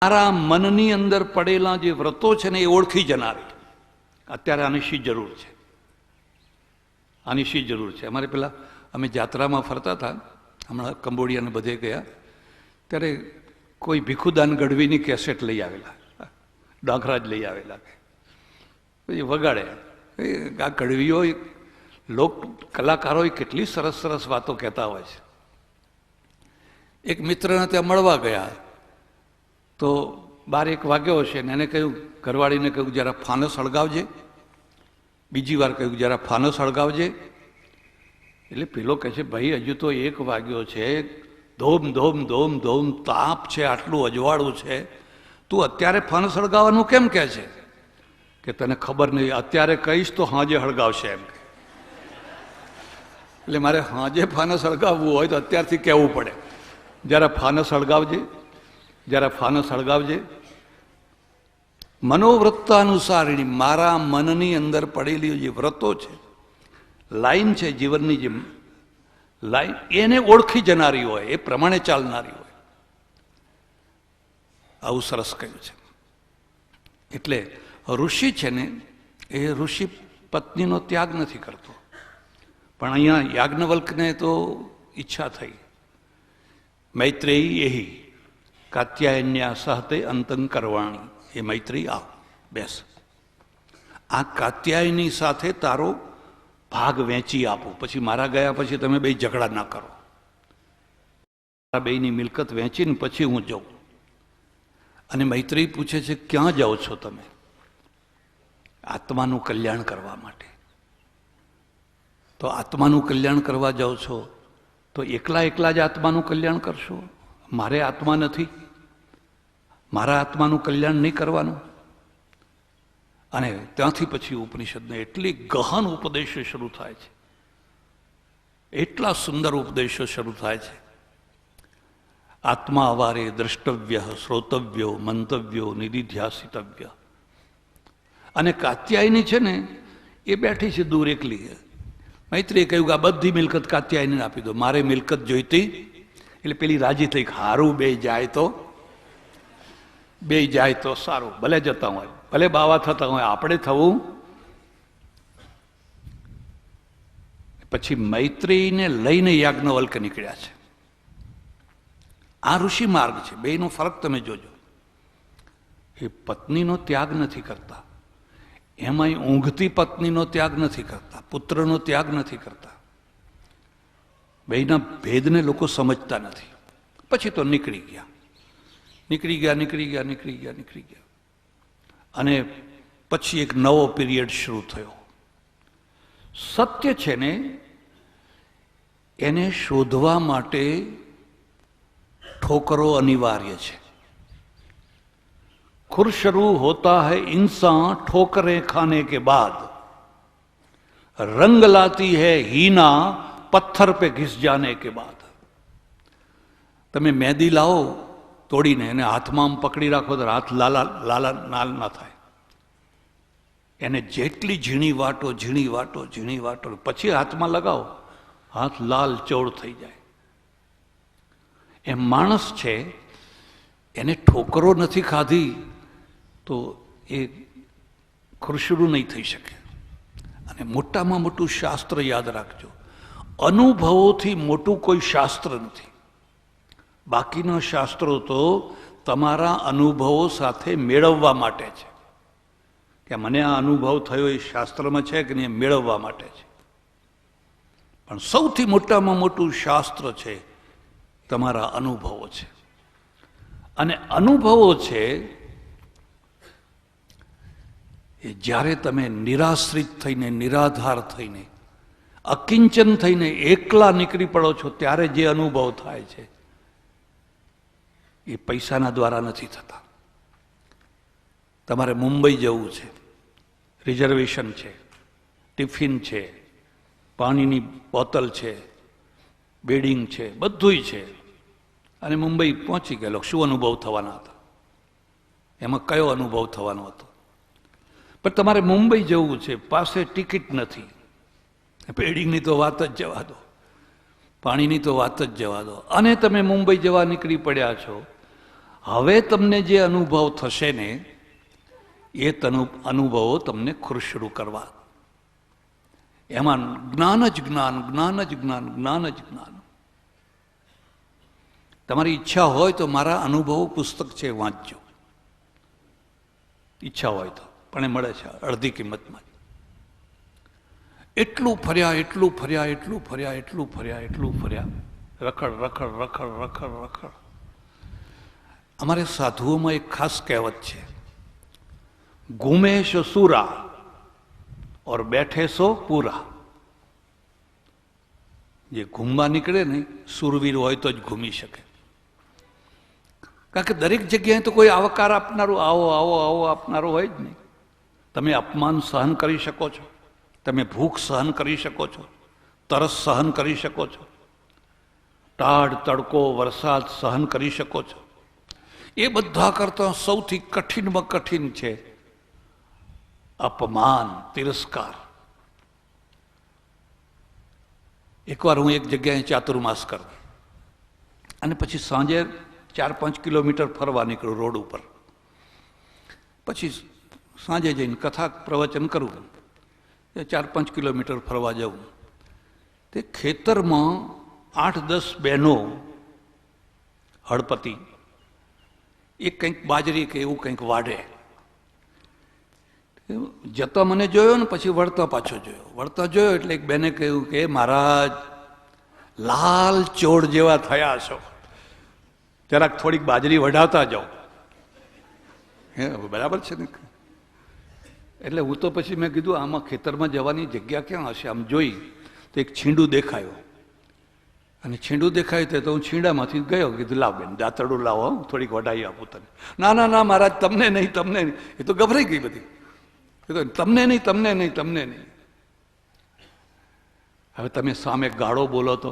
મારા મનની અંદર પડેલા જે વ્રતો છે ને એ ઓળખી જનારી. અત્યારે આની શી જરૂર છે? આની શી જરૂર છે? અમારે પેલા અમે જાત્રામાં ફરતા હતા, હમણાં કંબોડિયાને બધે ગયા, ત્યારે કોઈ ભીખુદાન ગઢવીની કેસેટ લઈ આવેલા, ડાંખરા જ લઈ આવેલા, પછી વગાડે. આ ગઢવીઓ લોક કલાકારો કેટલી સરસ સરસ વાતો કહેતા હોય છે. એક મિત્રને ત્યાં મળવા ગયા તો 12-1 વાગ્યો હશે ને એને કહ્યું, ઘરવાળીને કહ્યું જરા ફાનસ સળગાવજે. બીજી વાર કહ્યું જરા ફાનસ સળગાવજે. એટલે પેલો કહે છે ભાઈ હજુ તો 1 વાગ્યો છે, ધોમ ધોમ ધોમ ધોમ તાપ છે, આટલું અજવાળું છે, તું અત્યારે ફાનસ સળગાવવાનું કેમ કહે છે? કે તને ખબર નહીં, અત્યારે કહીશ તો હાજે સળગાવશે એમ. એટલે મારે હાજે ફાનસ સળગાવવું હોય તો અત્યારથી કહેવું પડે, જરા ફાનસ સળગાવજે, જરા ફાનસ સળગાવજે. મનોવૃત્તાનુસારીણી, મારા મનની અંદર પડેલી જે વ્રતો છે, લાઈન છે જીવનની, જે લાઈન એને ઓળખી જનારી હોય, એ પ્રમાણે ચાલનારી હોય. આવું સરસ કહ્યું છે. એટલે ઋષિ છે ને એ ઋષિ પત્નીનો ત્યાગ નથી કરતો, પણ અહીંયા યાજ્ઞવલ્કને તો ઈચ્છા થઈ. મૈત્રેયી એહી કાત્યાયન્યા સહતે અંતં કરવાણી. એ મૈત્રી આવ બેસ, આ કાત્યાયની સાથે તારો ભાગ વહેંચી આપો, પછી મારા ગયા પછી તમે બે ઝઘડા ના કરો. મારા બેની મિલકત વહેંચીને પછી હું જાઉં. અને મૈત્રી પૂછે છે ક્યાં જાઓ છો તમે? આત્માનું કલ્યાણ કરવા માટે. તો આત્માનું કલ્યાણ કરવા જાઓ છો તો એકલા એકલા જ આત્માનું કલ્યાણ કરશો? મારે આત્મા નથી, મારા આત્માનું કલ્યાણ નહીં કરવાનું? અને ત્યાંથી પછી ઉપનિષદને એટલી ગહન ઉપદેશો શરૂ થાય છે, એટલા સુંદર ઉપદેશો શરૂ થાય છે. આત્મા અવારે દ્રષ્ટવ્ય, શ્રોતવ્યો, મંતવ્યો, નિધિધ્યાસિતવ્ય. અને કાત્યાયની છે ને એ બેઠી છે દૂર એકલી. મૈત્રીએ કહ્યું કે આ બધી મિલકત કાત્યાયને આપી દો, મારે મિલકત જોઈતી. એટલે પેલી રાજી થઈ, હારું બે જાય તો સારું, ભલે જતા હોય, ભલે બાવા થતા હોય, આપણે થવું. પછી મૈત્રીને લઈને યાજ્ઞવલ્ક નીકળ્યા છે. આ ઋષિ માર્ગ છે. બેનો ફરક તમે જોજો. એ પત્નીનો ત્યાગ નથી કરતા, એમાંય ઊંઘતી પત્નીનો ત્યાગ નથી કરતા, પુત્રનો ત્યાગ નથી કરતા. બેના ભેદને લોકો સમજતા નથી. પછી તો નીકળી ગયા. અને પછી એક નવો પીરિયડ શરૂ થયો. સત્ય છે ને એને શોધવા માટે ઠોકરો અનિવાર્ય છે. खुरशरू होता है इंसान ठोकरे खाने के बाद, रंग लाती है हीना पत्थर पे घिस जाने के बाद. તમે મહેંદી લાવો તોડીને એને હાથમાં પકડી રાખો તો હાથ લાલ ના થાય. એને જેટલી ઝીણી વાટો પછી હાથમાં લગાવો, હાથ લાલ ચોળ થઈ જાય. એમ માણસ છે, એને ઠોકરો નથી ખાધી તો એ ખુરશરું નહીં થઈ શકે. અને મોટામાં મોટું શાસ્ત્ર યાદ રાખજો, અનુભવોથી મોટું કોઈ શાસ્ત્ર નથી. બાકીના શાસ્ત્રો તો તમારા અનુભવો સાથે મેળવવા માટે છે, કે મને આ અનુભવ થયો એ શાસ્ત્રમાં છે કે નહીં, મેળવવા માટે છે. પણ સૌથી મોટામાં મોટું શાસ્ત્ર છે તમારા અનુભવો છે. અને અનુભવો છે એ જ્યારે તમે નિરાશ્રિત થઈને, નિરાધાર થઈને, અકિંચન થઈને એકલા નીકળી પડો છો ત્યારે જે અનુભવ થાય છે એ પૈસાના દ્વારા નથી થતા. તમારે મુંબઈ જવું છે, રિઝર્વેશન છે, ટિફિન છે, પાણીની બોટલ છે, બેડિંગ છે, બધુંય છે, અને મુંબઈ પહોંચી ગયેલો. શું અનુભવ થવાના હતા? એમાં કયો અનુભવ થવાનો હતો? પણ તમારે મુંબઈ જવું છે, પાસે ટિકિટ નથી, બેડિંગની તો વાત જ જવા દો, પાણીની તો વાત જ જવા દો, અને તમે મુંબઈ જવા નીકળી પડ્યા છો. હવે તમને જે અનુભવ થશે ને એ અનુભવો તમને ખુરશરૂ કરવા. એમાં જ્ઞાન જ જ્ઞાન, જ્ઞાન જ જ્ઞાન, જ્ઞાન જ જ્ઞાન. તમારી ઈચ્છા હોય તો મારા અનુભવો પુસ્તક છે, વાંચજો. ઈચ્છા હોય તો, પણ એ મળે છે અડધી કિંમતમાં. એટલું ફર્યા, એટલું ફર્યા, એટલું ફર્યા, એટલું ફર્યા, એટલું ફર્યા, રખડ રખડ રખડ રખડ રખડ. અમારે સાધુઓમાં એક ખાસ કહેવત છે, ઘૂમે સો સૂરા ઓર બેઠે સો પૂરા. જે ઘૂમવા નીકળે ને, સુરવીર હોય તો જ ઘૂમી શકે. કારણ કે દરેક જગ્યાએ તો કોઈ આવકાર આપનારું, આવો આવો આવો આપનારું હોય જ નહીં. તમે અપમાન સહન કરી શકો છો, તમે ભૂખ સહન કરી શકો છો, તરસ સહન કરી શકો છો, ટાઢ તડકો વરસાદ સહન કરી શકો છો. એ બધા કરતાં સૌથી કઠિનમાં કઠિન છે અપમાન, તિરસ્કાર. એકવાર હું એક જગ્યાએ ચાતુર્માસ કરતો અને પછી સાંજે 4-5 કિલોમીટર ફરવા નીકળ્યું રોડ ઉપર. પછી સાંજે જઈને કથા પ્રવચન કરું, 4-5 કિલોમીટર ફરવા જવું. તે ખેતરમાં 8-10 બહેનો હળપતિ એ કંઈક બાજરી કે એવું કંઈક વાઢે. જતા મને જોયો ને પછી વળતા પાછો જોયો. વળતા જોયો એટલે એક બેને કહ્યું કે મહારાજ લાલ ચોળ જેવા થયા છો, જરાક થોડીક બાજરી વઢાવતા જાઓ. હે બરાબર છે ને. એટલે હું તો પછી મેં કીધું આમાં ખેતરમાં જવાની જગ્યા ક્યાં હશે. આમ જોઈ તો એક છીંડું દેખાયો, અને છીંડું દેખાયું તો હું છીંડામાંથી ગયો. કીધું લાવ બેન દાંતરડું લાવો, થોડીક વઢાઈ આપું તને. ના ના ના મહારાજ તમને નહીં, તમને નહીં. એ તો ગભરાઈ ગઈ બધી. તમને નહીં, તમને નહીં, તમને નહીં. હવે તમે સામે ગાળો બોલો તો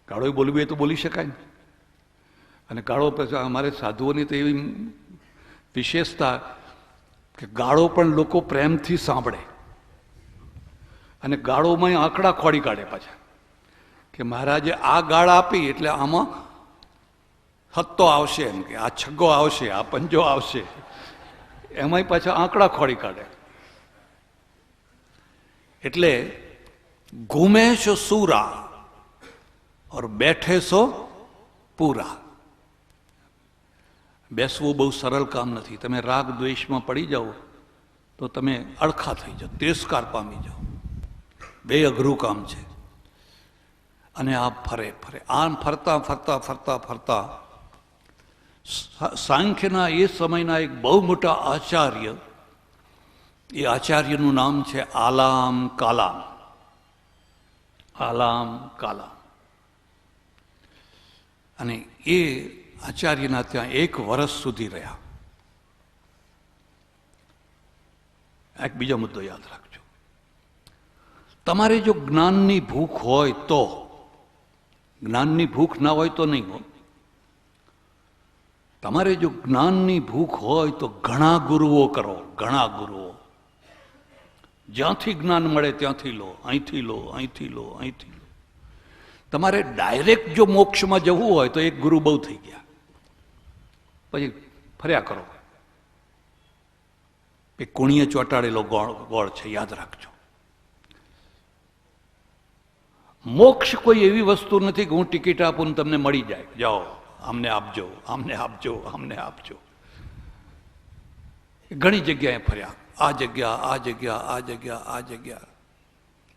ગાળો બોલવી હોય તો બોલી શકાય ને. અને ગાળો પછી અમારે સાધુઓની તો એવી વિશેષતા કે ગાળો પણ લોકો પ્રેમથી સાંભળે, અને ગાળોમાં આંકડા ખોડી કાઢે પાછા કે મહારાજે આ ગાળ આપી એટલે આમાં હત્તો આવશે, એમ કે આ છગ્ગો આવશે, આ પંજો આવશે, એમાંય પાછા આંકડા ખોડી કાઢે. એટલે ઘૂમે સો સૂરા ઓર બેઠે સો પૂરા. બેસવું બહુ સરળ કામ નથી. તમે રાગ દ્વેષમાં પડી જાઓ તો તમે અડખા થઈ જાઓ, તિરસ્કાર પામી જાઓ. બે અઘરું કામ છે. અને આ ફરે ફરે આમ ફરતા ફરતા ફરતા ફરતા સાંખ્યના એ સમયના એક બહુ મોટા આચાર્ય, એ આચાર્યનું નામ છે આલામ કાલામ. આલામ કાલામ. અને એ આચાર્યના ત્યાં 1 વર્ષ સુધી રહ્યા. એક બીજો મુદ્દો યાદ રાખજો. તમારે જો જ્ઞાનની ભૂખ હોય તો, જ્ઞાનની ભૂખ ના હોય તો નહીં હો. તમારે જો જ્ઞાનની ભૂખ હોય તો ઘણા ગુરુઓ કરો, ઘણા ગુરુઓ. જ્યાંથી જ્ઞાન મળે ત્યાંથી લો, અહીંથી લો, અહીંથી લો, અહીંથી લો. તમારે ડાયરેક્ટ જો મોક્ષમાં જવું હોય તો એક ગુરુ બહુ થઈ ગયા, પછી ફર્યા કરો. એ કુણીએ ચોંટાડેલો ગોળ છે, યાદ રાખજો. મોક્ષ કોઈ એવી વસ્તુ નથી કે હું ટિકિટ આપું ને તમને મળી જાય, જાઓ આમને આપજો, આમને આપજો, આમને આપજો. ઘણી જગ્યાએ ફર્યા, આ જગ્યા, આ જગ્યા, આ જગ્યા, આ જગ્યા,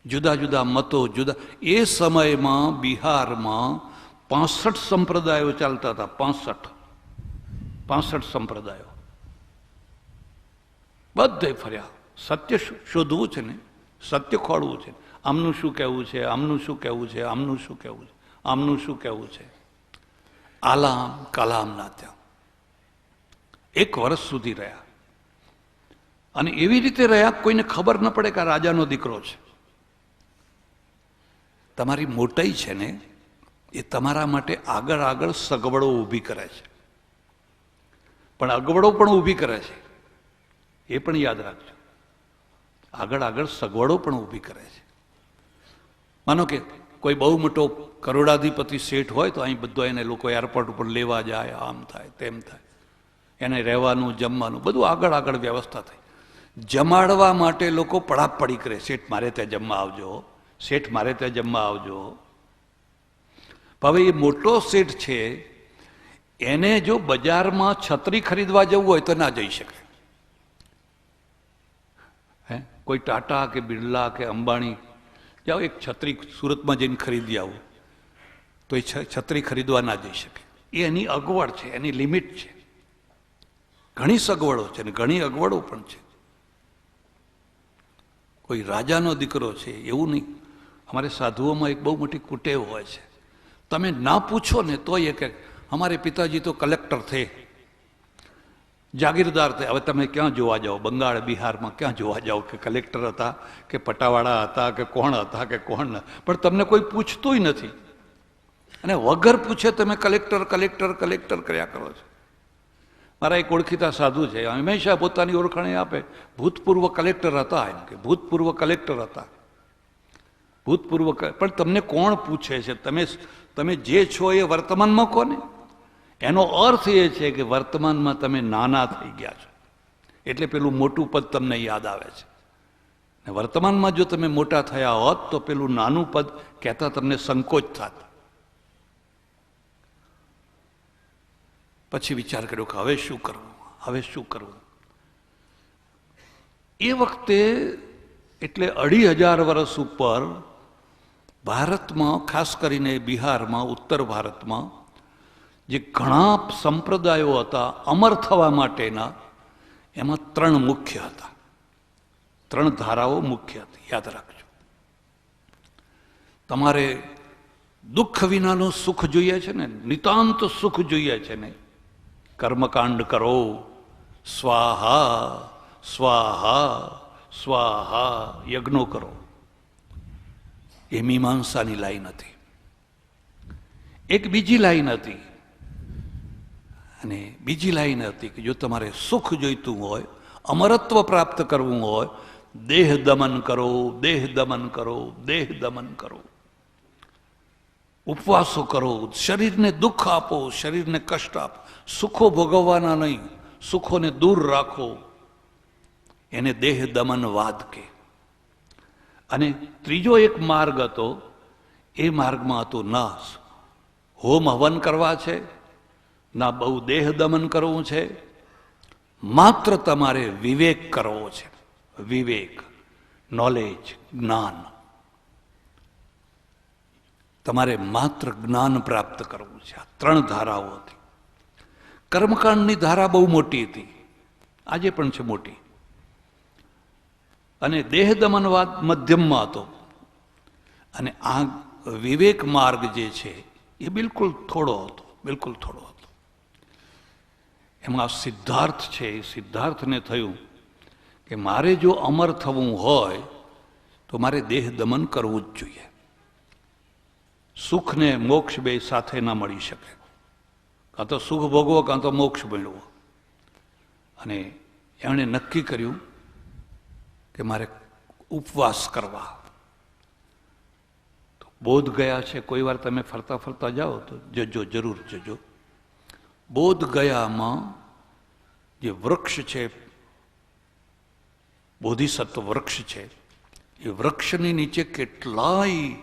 જુદા જુદા મતો, જુદા. એ સમયમાં બિહારમાં 65 સંપ્રદાયો ચાલતા હતા. 65 સંપ્રદાયો. બધે ફર્યા. સત્ય શોધવું છે ને, સત્ય ખોળવું છે. આમનું શું કહેવું છે, આમનું શું કહેવું છે, આમનું શું કહેવું છે, આમનું શું કહેવું છે. આલામ કલામના ત્યાં 1 વર્ષ સુધી રહ્યા. અને એવી રીતે રહ્યા કોઈને ખબર ન પડે કે આ રાજાનો દીકરો છે. તમારી મોટાઈ છે ને એ તમારા માટે આગળ આગળ સગવડો ઊભી કરે છે, પણ અગવડો પણ ઊભી કરે છે. એ પણ યાદ રાખજો. આગળ આગળ સગવડો પણ ઊભી કરે છે. માનો કે કોઈ બહુ મોટો કરોડાધિપતિ શેઠ હોય તો અહીં બધો એને લોકો એરપોર્ટ ઉપર લેવા જાય, આમ થાય તેમ થાય, એને રહેવાનું જમવાનું બધું આગળ આગળ વ્યવસ્થા થઈ. જમાડવા માટે લોકો પડાપડી કરે, શેઠ મારે ત્યાં જમવા આવજો, શેઠ મારે ત્યાં જમવા આવજો. હવે એ મોટો શેઠ છે, એને જો બજારમાં છત્રી ખરીદવા જવું હોય તો ના જઈ શકે. હે, કોઈ ટાટા કે બિરલા કે અંબાણી જાઓ એક છત્રી સુરતમાં જઈને ખરીદી આવું તો એ છત્રી ખરીદવા ના જઈ શકે. એ એની અગવડ છે, એની લિમિટ છે. ઘણી સગવડો છે ને ઘણી અગવડો પણ છે. કોઈ રાજાનો દીકરો છે એવું નહીં. અમારે સાધુઓમાં એક બહુ મોટી કુટેવ હોય છે, તમે ના પૂછો ને તો એ કે हमारे पिताजी तो कलेक्टर थे, जागीरदार थे. હવે તમે ક્યાં જોવા જાઓ, બંગાળ બિહારમાં ક્યાં જોવા જાઓ કે કલેક્ટર હતા કે પટાવાળા હતા કે કોણ હતા કે કોણ, પણ તમને કોઈ પૂછતું નથી અને વગર પૂછે તમે કલેક્ટર કલેક્ટર કલેક્ટર કર્યા કરો છો. મારા એક ઓળખીતા સાધુ છે, હંમેશા પોતાની ઓળખાણ આપે, ભૂતપૂર્વ કલેક્ટર હતા, એમ કે ભૂતપૂર્વ કલેક્ટર હતા, ભૂતપૂર્વ. પણ તમને કોણ પૂછે છે? તમે જે છો એ વર્તમાનમાં કોને? એનો અર્થ એ છે કે વર્તમાનમાં તમે નાના થઈ ગયા છો એટલે પેલું મોટું પદ તમને યાદ આવે છે. ને વર્તમાનમાં જો તમે મોટા થયા હોત તો પેલું નાનું પદ કહેતા તમને સંકોચ થાત. પછી વિચાર કર્યો કે હવે શું કરવું, હવે શું કરવું. એ વખતે એટલે 2500 વર્ષ ઉપર ભારતમાં, ખાસ કરીને બિહારમાં, ઉત્તર ભારતમાં જે ઘણા સંપ્રદાયો હતા અમર થવા માટેના, એમાં 3 મુખ્ય હતા, 3 ધારાઓ મુખ્ય હતી. યાદ રાખજો. તમારે દુઃખ વિનાનું સુખ જોઈએ છે ને, નિતાંત સુખ જોઈએ છે ને, કર્મકાંડ કરો, સ્વાહા સ્વાહા સ્વાહા યજ્ઞો કરો. એ મીમાંસાની લાઈન હતી. એક બીજી લાઈન હતી, અને બીજી લાઈન હતી કે જો તમારે સુખ જોઈતું હોય, અમરત્વ પ્રાપ્ત કરવું હોય, દેહ દમન કરો, દેહ દમન કરો, દેહ દમન કરો, ઉપવાસો કરો, શરીરને દુઃખ આપો, શરીરને કષ્ટ આપો, સુખો ભોગવવાના નહીં, સુખોને દૂર રાખો, એને દેહ દમન વાદ કે. અને ત્રીજો એક માર્ગ હતો, એ માર્ગમાં હતું ના હોમ હવન કરવા છે, ના બહુ દેહ દમન કરવું છે, માત્ર તમારે વિવેક કરવો છે. વિવેક, નોલેજ, જ્ઞાન. તમારે માત્ર જ્ઞાન પ્રાપ્ત કરવું છે. આ 3 ધારાઓ હતી. કર્મકાંડની ધારા બહુ મોટી હતી, આજે પણ છે મોટી, અને દેહ દમનવાદ મધ્યમમાં હતો. અને આ વિવેક માર્ગ જે છે એ બિલકુલ થોડો હતો, બિલકુલ થોડો હતો. એમાં સિદ્ધાર્થ છે, એ સિદ્ધાર્થને થયું કે મારે જો અમર થવું હોય તો મારે દેહ દમન કરવું જ જોઈએ. સુખ ને મોક્ષ બે સાથે ના મળી શકે, કાં તો સુખ ભોગવો કાં તો મોક્ષ મેળવો. અને એમણે નક્કી કર્યું કે મારે ઉપવાસ કરવા. તો બોધ ગયા છે, કોઈ વાર તમે ફરતા ફરતા જાઓ તો જજો, જરૂર જજો. બોધ ગયામાં જે વૃક્ષ છે, બોધિસત્વ વૃક્ષ છે, એ વૃક્ષની નીચે કેટલાય